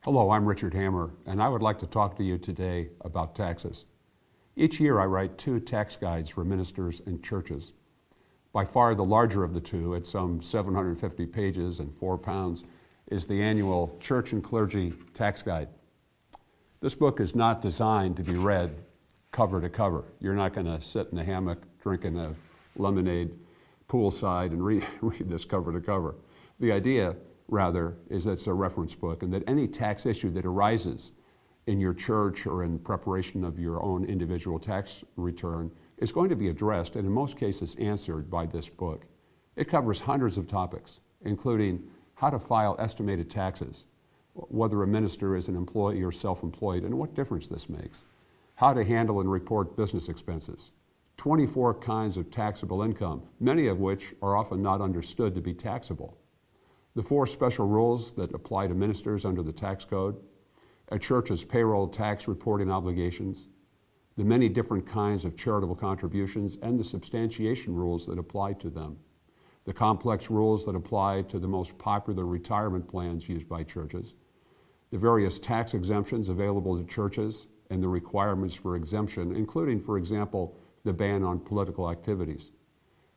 Hello, I'm Richard Hammar, and I would like to talk to you today about taxes. Each year I write 2 tax guides for ministers and churches. By far the larger of the two, at some 750 pages and 4 pounds, is the annual Church and Clergy Tax Guide. This book is not designed to be read cover to cover. You're not going to sit in a hammock drinking a lemonade poolside and read this cover to cover. The idea, rather, is that it's a reference book and that any tax issue that arises in your church or in preparation of your own individual tax return is going to be addressed and in most cases answered by this book. It covers hundreds of topics, including how to file estimated taxes, whether a minister is an employee or self-employed and what difference this makes, how to handle and report business expenses, 24 kinds of taxable income, many of which are often not understood to be taxable, the 4 special rules that apply to ministers under the tax code, a church's payroll tax reporting obligations, the many different kinds of charitable contributions and the substantiation rules that apply to them, the complex rules that apply to the most popular retirement plans used by churches, the various tax exemptions available to churches and the requirements for exemption, including, for example, the ban on political activities.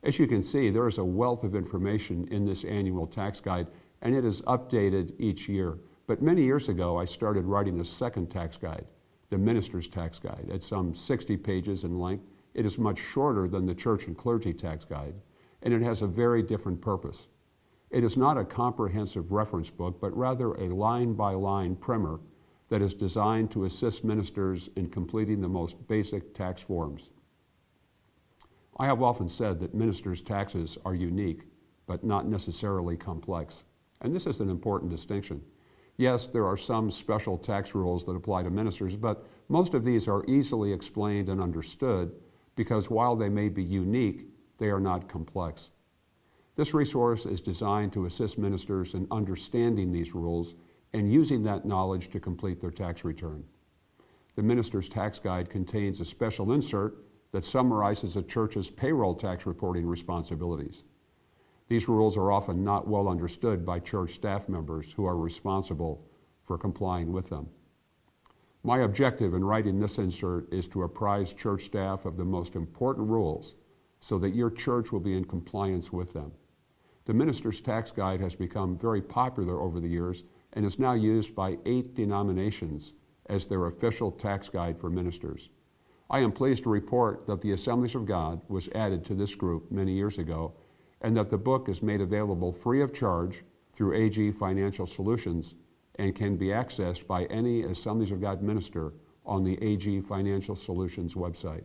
As you can see, there is a wealth of information in this annual tax guide, and it is updated each year. But many years ago, I started writing a second tax guide, the Minister's Tax Guide, at some 60 pages in length. It is much shorter than the Church and Clergy Tax Guide, and it has a very different purpose. It is not a comprehensive reference book, but rather a line-by-line primer that is designed to assist ministers in completing the most basic tax forms. I have often said that ministers' taxes are unique, but not necessarily complex. And this is an important distinction. Yes, there are some special tax rules that apply to ministers, but most of these are easily explained and understood because while they may be unique, they are not complex. This resource is designed to assist ministers in understanding these rules and using that knowledge to complete their tax return. The Minister's Tax Guide contains a special insert that summarizes a church's payroll tax reporting responsibilities. These rules are often not well understood by church staff members who are responsible for complying with them. My objective in writing this insert is to apprise church staff of the most important rules so that your church will be in compliance with them. The Minister's Tax Guide has become very popular over the years and is now used by 8 denominations as their official tax guide for ministers. I am pleased to report that the Assemblies of God was added to this group many years ago and that the book is made available free of charge through AG Financial Solutions and can be accessed by any Assemblies of God minister on the AG Financial Solutions website.